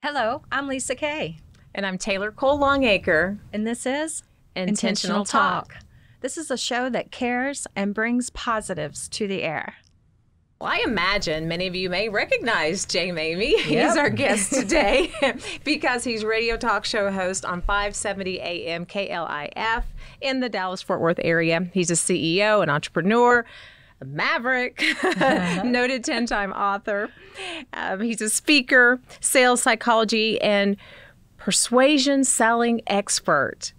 Hello, I'm LisaKay. And I'm Taylor Cole Longacre. And this is Intentional Talk. This is a show that cares and brings positives to the air. Well, I imagine many of you may recognize Maymi. Yep. He's our guest today because he's radio talk show host on 570 AM KLIF in the Dallas-Fort Worth area. He's a CEO, an entrepreneur, a Maverick, noted 10-time author. He's a speaker, sales psychology, and persuasion selling expert.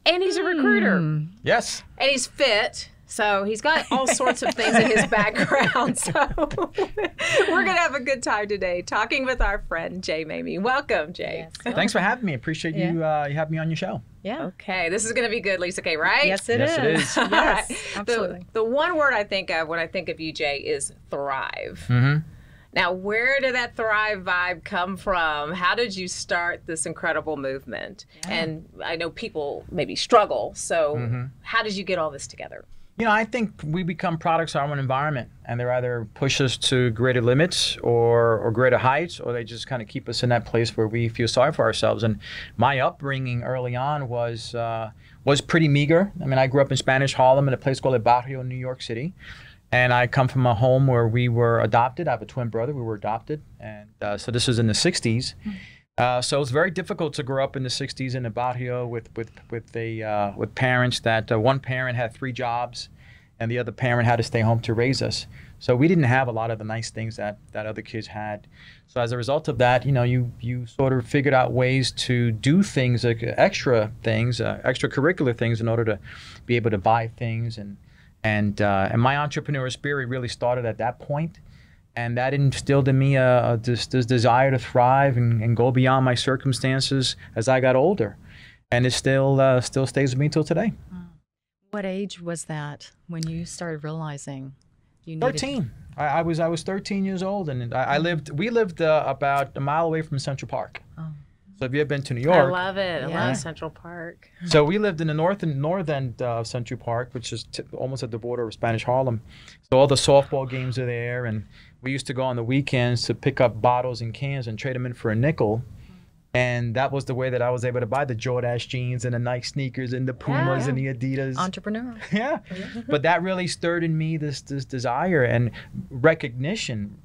And he's a recruiter. Yes. And he's fit. So he's got all sorts of things in his background. So we're going to have a good time today talking with our friend Maymi. Welcome, Jay. Yes. Thanks for having me. Appreciate you having me on your show. Yeah. Okay. This is going to be good, LisaKay, right? Yes, it is. It is. All Yes, right. absolutely. The one word I think of when I think of you, Jay, is thrive. Mm-hmm. Now, where did that thrive vibe come from? How did you start this incredible movement? Yeah. And I know people maybe struggle. So how did you get all this together? You know, I think we become products of our own environment, and they either push us to greater limits or greater heights, or they just kind of keep us in that place where we feel sorry for ourselves. And my upbringing early on was pretty meager. I mean, I grew up in Spanish Harlem in a place called El Barrio in New York City. And I come from a home where we were adopted. I have a twin brother. We were adopted. And so this was in the 60s. So it was very difficult to grow up in the 60s in a barrio with parents that one parent had 3 jobs and the other parent had to stay home to raise us. So we didn't have a lot of the nice things that other kids had. So as a result of that, you know, you sort of figured out ways to do things, like extracurricular things in order to be able to buy things. And my entrepreneurial spirit really started at that point. And that instilled in me this desire to thrive and go beyond my circumstances as I got older. And it still stays with me till today. What age was that when you started realizing you needed... 13. I was 13 years old, and we lived about a mile away from Central Park. Oh. So if you ever been to New York... I love it. I Yeah. love Central Park. So we lived in the north end of Central Park, which is almost at the border of Spanish Harlem. So all the softball games are there, and we used to go on the weekends to pick up bottles and cans and trade them in for a nickel. And that was the way that I was able to buy the Jordache jeans and the Nike sneakers and the Pumas and the Adidas. Entrepreneur. Yeah. But that really stirred in me this desire and recognition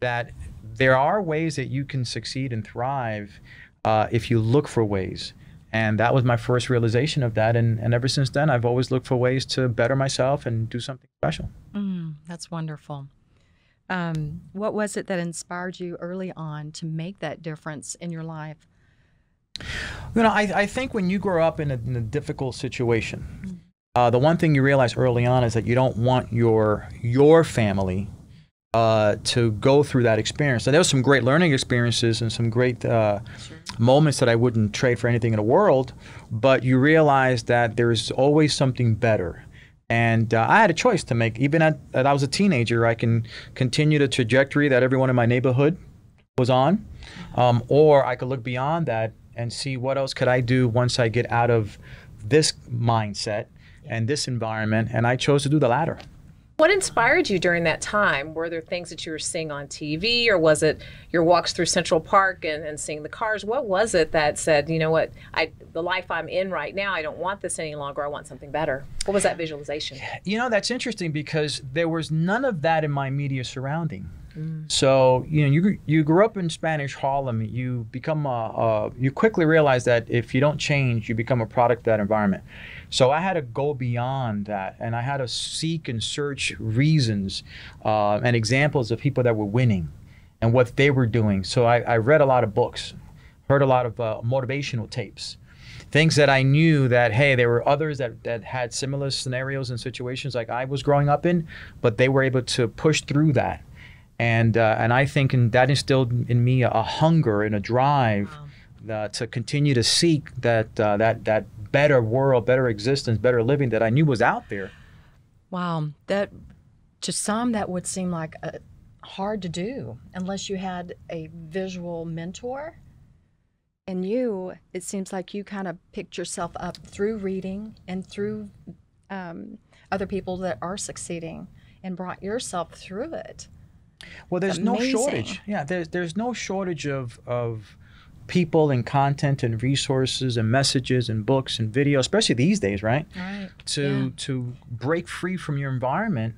that there are ways that you can succeed and thrive if you look for ways. And that was my first realization of that. And ever since then, I've always looked for ways to better myself and do something special. That's wonderful. What was it that inspired you early on to make that difference in your life? You know, I think when you grow up in a difficult situation, the one thing you realize early on is that you don't want your family to go through that experience. And there were some great learning experiences and some great moments that I wouldn't trade for anything in the world, but you realize that there's always something better. And I had a choice to make. Even at I was a teenager, I can continue the trajectory that everyone in my neighborhood was on, or I could look beyond that and see what else could I do once I get out of this mindset and this environment. And I chose to do the latter. What inspired you during that time? Were there things that you were seeing on TV, or was it your walks through Central Park and seeing the cars? What was it that said, you know what, the life I'm in right now, I don't want this any longer, I want something better? What was that visualization? You know, that's interesting because there was none of that in my immediate surrounding. So, you know, you grew up in Spanish Harlem, you become you quickly realize that if you don't change, you become a product of that environment. So I had to go beyond that, and I had to seek and search reasons and examples of people that were winning and what they were doing. So I read a lot of books, heard a lot of motivational tapes, things that I knew that, hey, there were others that had similar scenarios and situations like I was growing up in, but they were able to push through that. And I think that instilled in me a hunger and a drive to continue to seek that better world, better existence, better living that I knew was out there. Wow, that to some that would seem like hard to do unless you had a visual mentor. And you, it seems like you kind of picked yourself up through reading and through other people that are succeeding and brought yourself through it. Well, there's no amazing. shortage. Yeah, there's no shortage of people and content and resources and messages and books and video, especially these days, right? Right. To break free from your environment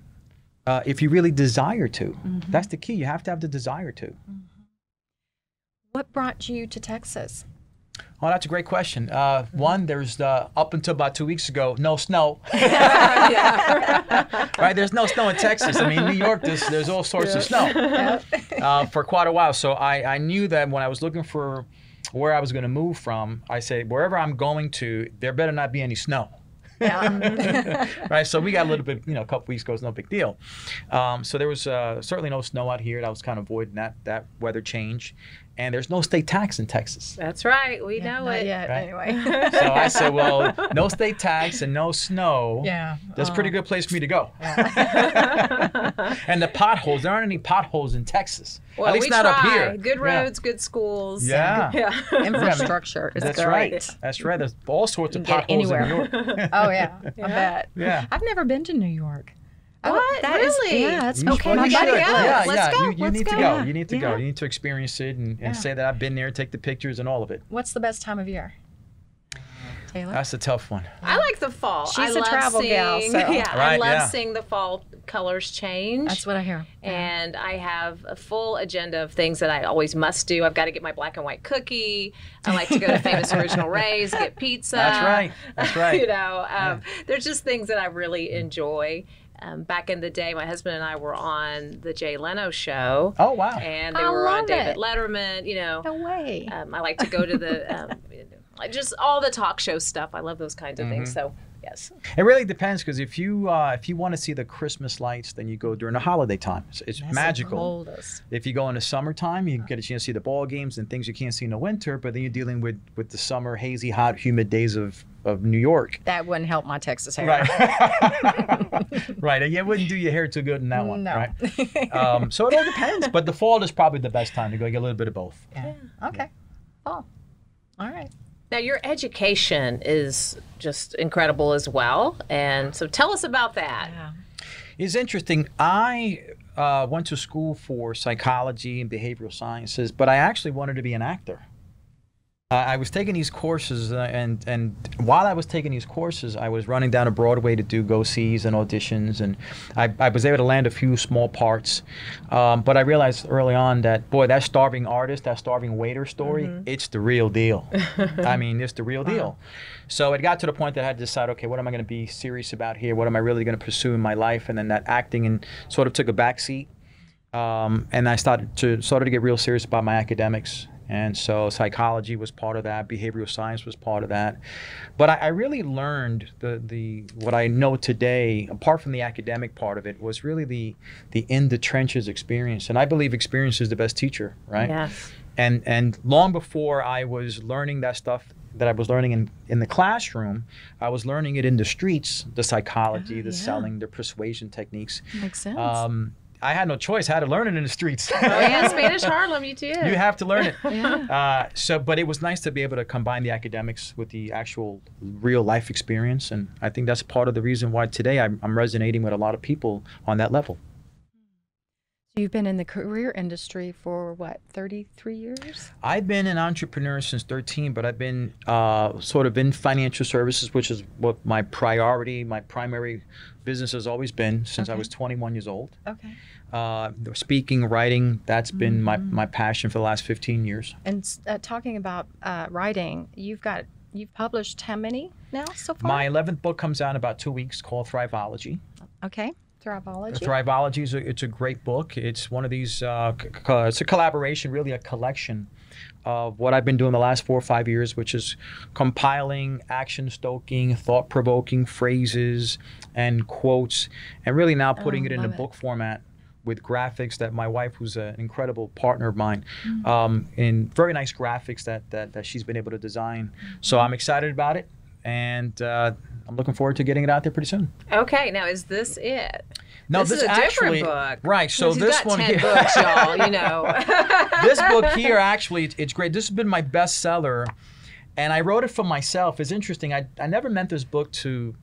if you really desire to. That's the key. You have to have the desire to. What brought you to Texas? Oh, that's a great question. One, there's up until about 2 weeks ago, no snow. Right? There's no snow in Texas. I mean, in New York, there's all sorts of snow for quite a while. So I knew that when I was looking for where I was going to move from, I said, wherever I'm going to, there better not be any snow. Right, so we got a little bit, a couple weeks ago, it's no big deal. So there was certainly no snow out here. I was kind of avoiding that weather change. And there's no state tax in Texas. That's right. We know Not it. yet, Right. anyway. So I said, well, no state tax and no snow. Yeah. That's a pretty good place for me to go. And the potholes, there aren't any potholes in Texas. Well, At least we not try. up here. Good roads, good schools. Yeah. Infrastructure is That's great. right. That's right. There's all sorts of You can get potholes in anywhere. New York. Oh, yeah. I bet. Yeah. I've never been to New York. What? That is- Really? yeah, it's You okay. should. My buddy goes. Yeah, Let's yeah. go. You Let's need to go. go. You need to go. Yeah. You need to experience it and Yeah. say that I've been there, take the pictures and all of it. What's the best time of year? Taylor? That's a tough one. I like the fall. She's I a love travel seeing, gal, so- Yeah, I Right, love yeah. seeing the fall colors change. That's what I hear. And I have a full agenda of things that I always must do. I've got to get my black and white cookie. I like to go to Famous Original Ray's, get pizza. That's right. That's right. There's just things that I really enjoy. Back in the day, my husband and I were on the Jay Leno show. Oh, wow. And they I were on love David it. Letterman, No way. I like to go to the, like just all the talk show stuff. I love those kinds of things. So, yes. It really depends because if you want to see the Christmas lights, then you go during the holiday time. It's That's magical. the coldest. If you go in the summertime, you get a chance to see the ball games and things you can't see in the winter. But then you're dealing with the summer, hazy, hot, humid days of New York. That wouldn't help my Texas hair. Right. Right. And it wouldn't do your hair too good in that one. No. Right. So it all depends. But the fall is probably the best time to go get a little bit of both. Yeah. Okay. Oh. All right. Now, your education is just incredible as well. And so tell us about that. Yeah. It's interesting. I went to school for psychology and behavioral sciences, but I actually wanted to be an actor. I was taking these courses, and while I was taking these courses, I was running down to Broadway to do go-sees and auditions, and I was able to land a few small parts. But I realized early on that, boy, that starving artist, that starving waiter story, it's the real deal. I mean, it's the real deal. So it got to the point that I had to decide, okay, what am I going to be serious about here? What am I really going to pursue in my life? And then that acting and sort of took a backseat. And I started to get real serious about my academics. And so psychology was part of that, behavioral science was part of that. But I really learned what I know today, apart from the academic part of it, was really the in the trenches experience. And I believe experience is the best teacher, right? Yes. And long before I was learning that stuff that I was learning in the classroom, I was learning it in the streets, the psychology, the selling, the persuasion techniques. Makes sense. I had no choice. I had to learn it in the streets. Oh, yeah, Spanish Harlem, you did. You have to learn it. Yeah. But it was nice to be able to combine the academics with the actual real life experience. And I think that's part of the reason why today I'm resonating with a lot of people on that level. You've been in the career industry for what, 33 years? I've been an entrepreneur since 13, but I've been sort of in financial services, which is what my primary business has always been since I was 21 years old. Okay. Speaking, writing, that's been my passion for the last 15 years. And talking about writing, you've published how many now so far? My 11th book comes out in about 2 weeks called Thriveology. Okay. Thriveology. Thriveology it's a great book. It's one of these, it's a collaboration, really a collection of what I've been doing the last 4 or 5 years, which is compiling, action-stoking, thought-provoking phrases and quotes, and really now putting it in a book format with graphics that my wife, who's an incredible partner of mine, in very nice graphics that she's been able to design. So I'm excited about it, and I'm looking forward to getting it out there pretty soon. Okay, now is this it? No, this is a actually, different book. right? So He's this got one 10 here, books, y'all. You know. this book here actually, it's great. This has been my bestseller, and I wrote it for myself. It's interesting. I never meant this book to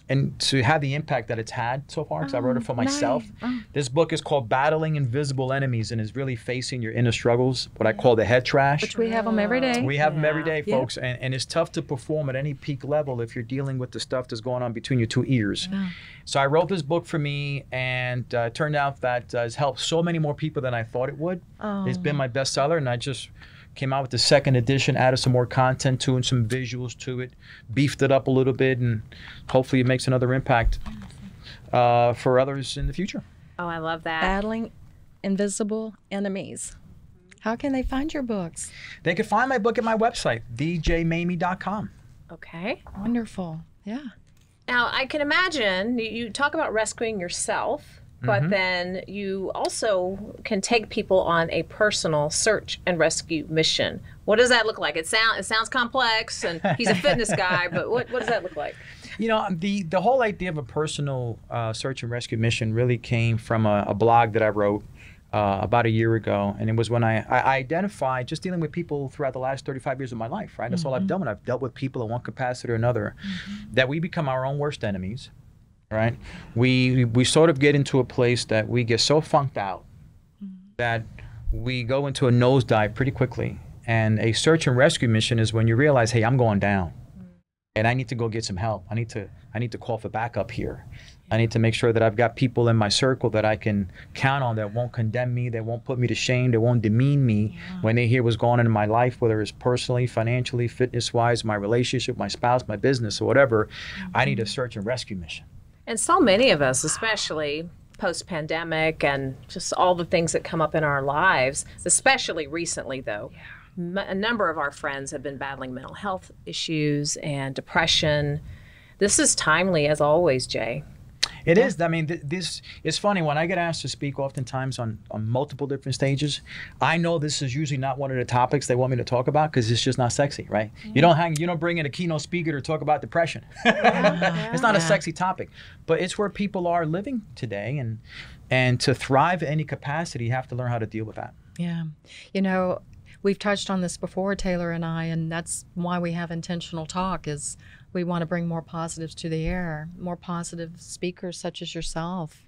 and to have the impact that it's had so far, because I wrote it for myself. This book is called Battling Invisible Enemies, and is really facing your inner struggles, what I call the head trash. Which we have them every day. We have them every day, folks, and it's tough to perform at any peak level if you're dealing with the stuff that's going on between your two ears. So I wrote this book for me, and it turned out that it's helped so many more people than I thought it would. It's been my bestseller, and I just came out with the second edition, added some more content to it, and some visuals to it, beefed it up a little bit, and hopefully it makes another impact for others in the future. Oh, I love that. Battling Invisible Enemies. How can they find your books? They can find my book at my website, djmaymi.com. Okay. Wonderful. Yeah. Now, I can imagine you talk about rescuing yourself, but then you also can take people on a personal search and rescue mission. What does that look like? It sounds complex, and he's a fitness guy, but what does that look like? You know, the whole idea of a personal search and rescue mission really came from a blog that I wrote about a year ago, and it was when I identified just dealing with people throughout the last 35 years of my life, right? That's all I've done when I've dealt with people in one capacity or another, that we become our own worst enemies. Right, we sort of get into a place that we get so funked out that we go into a nosedive pretty quickly. And a search and rescue mission is when you realize, hey, I'm going down, and I need to go get some help. I need to call for backup here. I need to make sure that I've got people in my circle that I can count on, that won't condemn me, that won't put me to shame, that won't demean me when they hear what's going on in my life, whether it's personally, financially, fitness-wise, my relationship, my spouse, my business, or whatever. I need a search and rescue mission. And so many of us, especially post-pandemic and just all the things that come up in our lives, especially recently, though, a number of our friends have been battling mental health issues and depression. This is timely, as always, Jay. It is. I mean, this it's funny when I get asked to speak oftentimes on multiple different stages. I know this is usually not one of the topics they want me to talk about because it's just not sexy, right? You don't bring in a keynote speaker to talk about depression. It's not a sexy topic, but it's where people are living today, and to thrive in any capacity, you have to learn how to deal with that. Yeah. You know, we've touched on this before, Taylor and I, and that's why we have Intentional Talk, is we want to bring more positives to the air, more positive speakers such as yourself.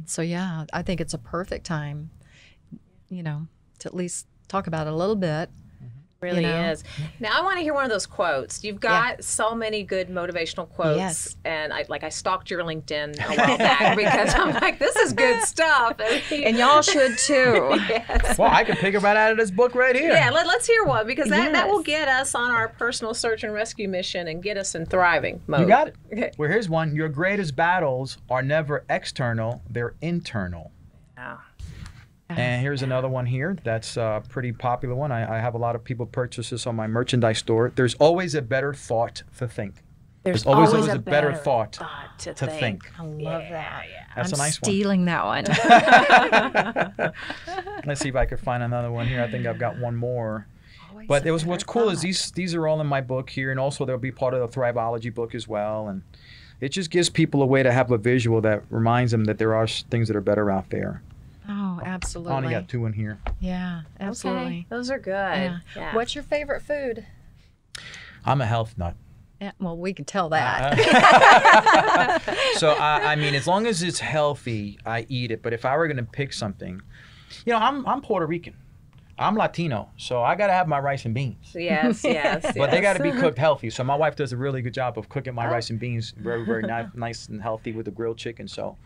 So yeah, I think it's a perfect time, you know, to at least talk about it a little bit. Really is. Now I want to hear one of those quotes. You've got so many good motivational quotes, and I stalked your LinkedIn a while back because I'm like, this is good stuff, and y'all should too. Well, I can pick it right out of this book right here. Yeah, let's hear one, because that will get us on our personal search and rescue mission and get us in thriving mode. You got it. Okay. Well, here's one. Your greatest battles are never external; they're internal. Yeah. And here's another one here that's a pretty popular one. I have a lot of people purchase this on my merchandise store. There's always a better thought to think. There's always a better thought to think. I love that. That's a nice one. Stealing that one. Let's see if I can find another one here. I think I've got one more. But it was, what's cool is these are all in my book here, and also they'll be part of the Thriveology book as well. And it just gives people a way to have a visual that reminds them that there are things that are better out there. Oh, absolutely. I only got two in here. Yeah, absolutely. Okay. Those are good. Yeah. What's your favorite food? I'm a health nut. Yeah, well, we can tell that. So, I mean, as long as it's healthy, I eat it. But if I were going to pick something, you know, I'm Puerto Rican. I'm Latino, so I got to have my rice and beans. Yes. But they got to be cooked healthy. So my wife does a really good job of cooking my rice and beans very, very nice and healthy with the grilled chicken. So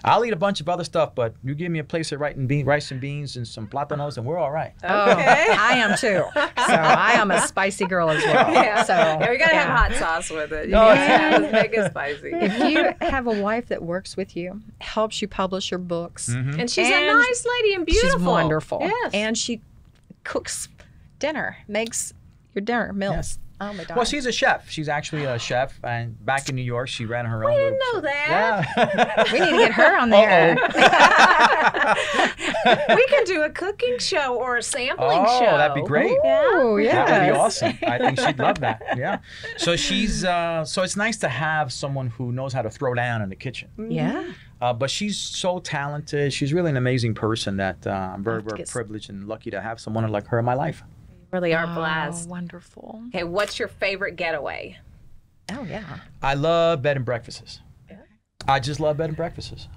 I'll eat a bunch of other stuff, but you give me a place of rice and beans and some plátanos, and we're all right. Okay. I am too. So I am a spicy girl as well. Yeah. So we got to have hot sauce with it. You gotta make it spicy. If you have a wife that works with you, helps you publish your books, and she's a nice lady and beautiful. She's wonderful. Yes. And she cooks dinner, makes your dinner meals. Yes. Oh my God. Well, she's a chef. She's actually a chef, and back in New York, she ran her own. I didn't know that. Yeah. We need to get her on there. We can do a cooking show or a sampling show. Oh, that'd be great. Oh, yeah. That would be awesome. I think she'd love that. Yeah. So she's so it's nice to have someone who knows how to throw down in the kitchen. Yeah. But she's so talented. She's really an amazing person that I'm very, very privileged and lucky to have someone like her in my life. Really are blessed. Oh, wonderful. Okay, what's your favorite getaway? Oh, yeah. I love bed and breakfasts. I just love bed and breakfasts.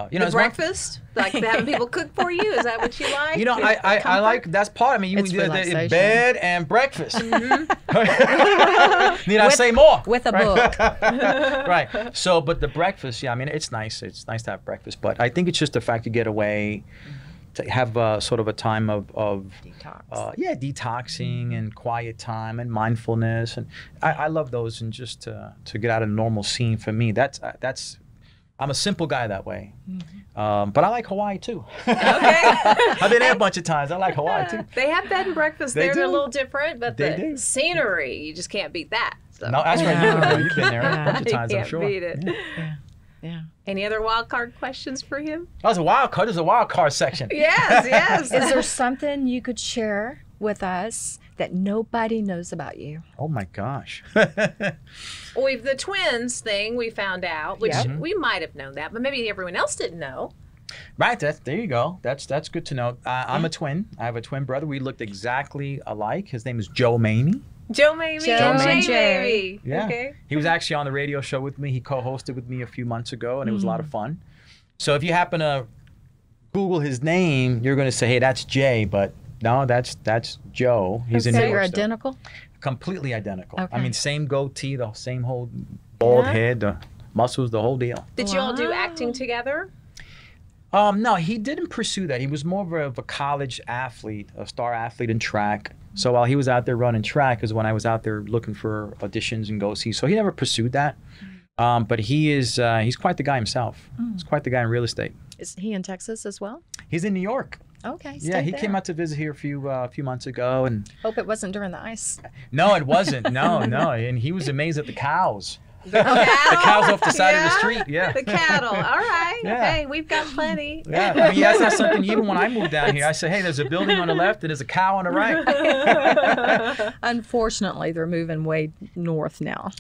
You know, The breakfast, like having people cook for you. Is that what you like? You know, I like, that's part of me. It's relaxation. Bed and breakfast. Need I say more? With a book. Right. So, but the breakfast, yeah, I mean, it's nice. It's nice to have breakfast. But I think it's just the fact to get away, to have sort of a time of Detox. Detoxing and quiet time and mindfulness. And I love those. And just to get out of the normal scene for me, that's I'm a simple guy that way. But I like Hawaii too. Okay. I've been there a bunch of times. I like Hawaii too. They have bed and breakfast. They They're do. a little different, but They the do. scenery, you just can't beat that. So. No, that's right. You've been there a bunch of You times, I'm can't sure. beat it. Yeah. Yeah. Any other wild card questions for him? Oh, there's a wild card. There's a wild card section. Yes, yes. Is there something you could share with us that nobody knows about you? Oh my gosh. Well, the twins thing we found out, which Yeah. we might have known that, but maybe everyone else didn't know. Right. There you go. That's good to know. I'm a twin. I have a twin brother. We looked exactly alike. His name is Joe Maymi. Joe Maymi. Joe Jay Maymi. Maymi. Yeah. Okay. He was actually on the radio show with me. He co-hosted with me a few months ago, and it was a lot of fun. So if you happen to Google his name, you're going to say, "Hey, that's Jay," but no, that's Joe. He's in So New you're York still. identical? Completely identical. I Okay. mean, same goatee, the same whole bald head, the muscles, the whole deal. Did you all do Wow. acting together? No, he didn't pursue that. He was more of a college athlete, a star athlete in track. So while he was out there running track is when I was out there looking for auditions and go-see. So he never pursued that. But he's quite the guy himself. He's quite the guy in real estate. Is he in Texas as well? He's in New York. Okay. Yeah, he came out to visit here a few months ago, and Hope it wasn't during the ice. no, it wasn't. No, and he was amazed at the cows. The cows off the side of the street. Yeah. The cattle. All right. Yeah. Hey, we've got plenty. Yeah, I mean, that's not something. Even when I moved down here, I say, "Hey, there's a building on the left and there's a cow on the right." Unfortunately, they're moving way north now.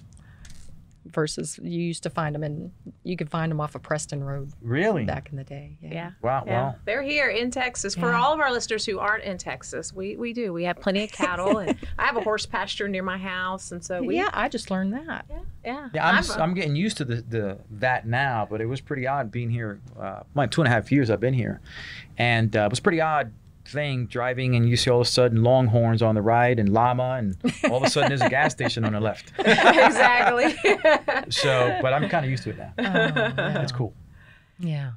Versus you used to find them you could find them off of Preston Road Really? back in the day. Yeah. Wow. Yeah. Wow. They're here in Texas. For Yeah. all of our listeners who aren't in Texas, we do. We have plenty of cattle, and I have a horse pasture near my house, and so we. Yeah, I just learned that. Yeah. Yeah, I'm getting used to that now, but it was pretty odd being here. My 2.5 years I've been here, and it was pretty odd thing driving, and you see all of a sudden Longhorns on the right and llama, and all of a sudden there's a gas station on the left. Exactly. So, but I'm kind of used to it now. Oh, It's cool. yeah.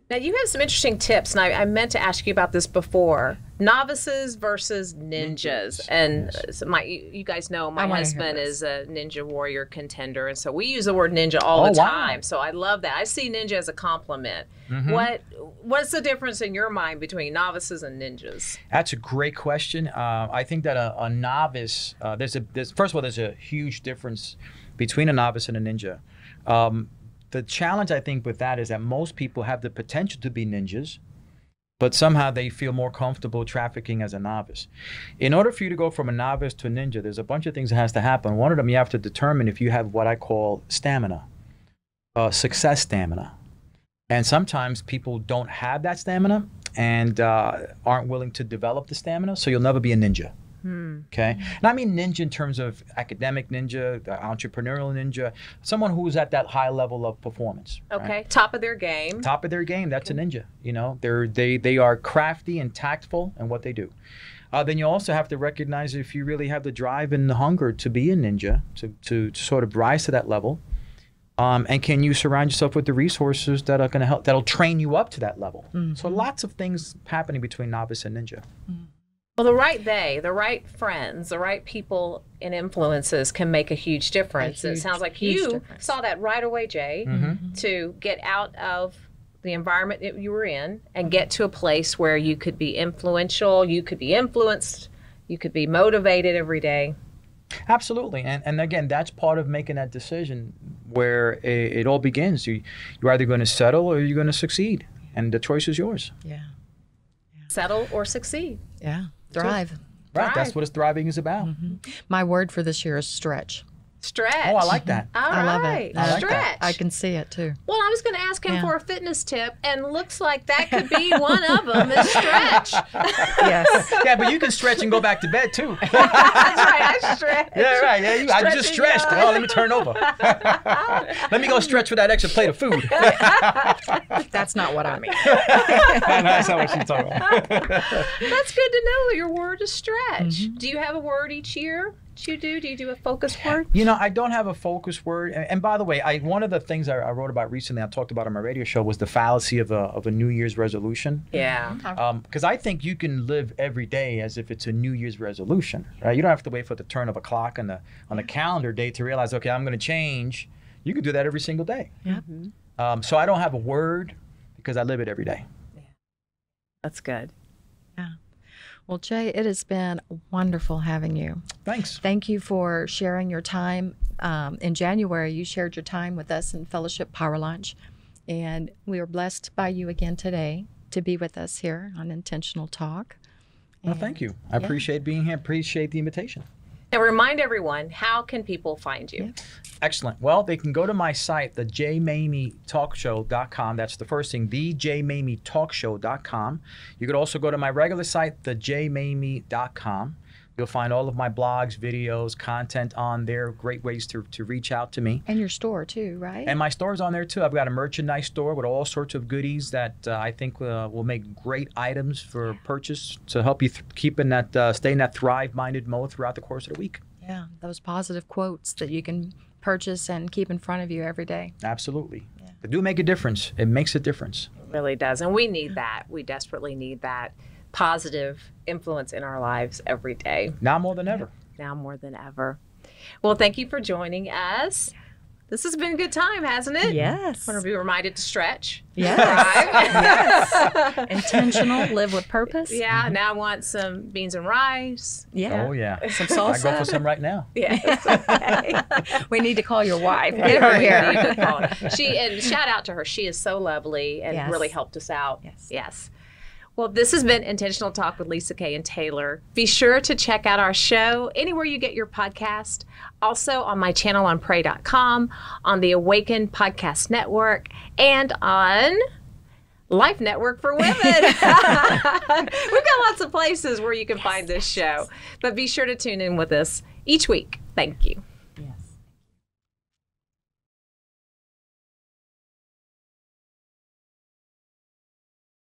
Now, you have some interesting tips, and I meant to ask you about this before. Novices versus ninjas. And Yes. so you guys know my I wanna hear husband this. is a ninja warrior contender, and so we use the word ninja all the Oh, wow. time. So I love that. I see ninja as a compliment. Mm-hmm. What's the difference in your mind between novices and ninjas? That's a great question. I think that a novice, there's first of all, there's a huge difference between a novice and a ninja. The challenge I think with that is that most people have the potential to be ninjas, but somehow they feel more comfortable trafficking as a novice. In order for you to go from a novice to a ninja, there's a bunch of things that has to happen. One of them, you have to determine if you have what I call stamina, success stamina. And sometimes people don't have that stamina and aren't willing to develop the stamina, so you'll never be a ninja. Okay? And I mean ninja in terms of academic ninja, the entrepreneurial ninja, someone who's at that high level of performance. right? Okay, top of their game. Top of their game, that's a ninja. You know, they are crafty and tactful in what they do. Then you also have to recognize if you really have the drive and the hunger to be a ninja, to sort of rise to that level. And can you surround yourself with the resources that are going to help, that'll train you up to that level? So lots of things happening between novice and ninja. Well, the right friends, the right people and influences can make a huge difference. A It huge, sounds like huge you difference. saw that right away, Jay, to get out of the environment that you were in and get to a place where you could be influential, you could be influenced, you could be motivated every day. Absolutely. And again, that's part of making that decision where it all begins. You're either going to settle or you're going to succeed. And the choice is yours. Yeah. Settle or succeed. Yeah. Thrive. Right. Thrive. That's what thriving is about. My word for this year is stretch. Stretch. Oh, I like that. All I love right. it. I like Stretch. that. I can see it too. Well, I was going to ask him Yeah. for a fitness tip, and looks like that could be one of them is stretch. Yes. Yeah, but you can stretch and go back to bed too. That's right. I stretch. Yeah, right. Yeah, I just Stretching, stretched. yeah. Oh, let me turn over. Let me go stretch for that extra plate of food. That's not what I mean. That's not what she's talking about. That's good to know. Your word is stretch. Mm-hmm. Do you have a word each year? Do you do a focus word? You know, I don't have a focus word. And by the way, one of the things I wrote about recently, I talked about on my radio show, was the fallacy of a New Year's resolution. Yeah. Because I think you can live every day as if it's a New Year's resolution, right? You don't have to wait for the turn of a clock on the calendar date to realize, okay, I'm going to change. You can do that every single day. Yep. So I don't have a word because I live it every day. That's good. Yeah. Well, Jay, it has been wonderful having you. Thanks. Thank you for sharing your time. In January, you shared your time with us in Fellowship Power Lunch, and we are blessed by you again today to be with us here on Intentional Talk. Well, thank you. I appreciate being here. Appreciate the invitation. And remind everyone, how can people find you? Yeah. Excellent. Well, they can go to my site, the jmaymitalkshow.com. That's the first thing, the jmaymitalkshow.com. You could also go to my regular site, thejmaymi.com. You'll find all of my blogs, videos, content on there. Great ways to reach out to me. And your store too, right? And my store's on there too. I've got a merchandise store with all sorts of goodies that I think will make great items for purchase to help you keep in that, stay in that thrive-minded mode throughout the course of the week. Yeah, those positive quotes that you can purchase and keep in front of you every day. Absolutely. They do make a difference. It makes a difference. It really does. And we need that. We desperately need that positive influence in our lives every day, Now more than ever. now more than ever. Well, thank you for joining us. This has been a good time, hasn't it? Yes. Want to be reminded to stretch. Yes. Right? Intentional, live with purpose. Yeah, now I want some beans and rice. Yeah. Oh, yeah. Some I go for salsa. some right now. Yes. Okay. We need to call your wife. Get her here. And shout out to her. She is so lovely and Yes. really helped us out. Yes. Yes. Well, this has been Intentional Talk with LisaKay and Taylor. Be sure to check out our show anywhere you get your podcast. Also on my channel on pray.com, on the Awaken Podcast Network, and on Life Network for Women. We've got lots of places where you can find this show. But be sure to tune in with us each week. Thank you.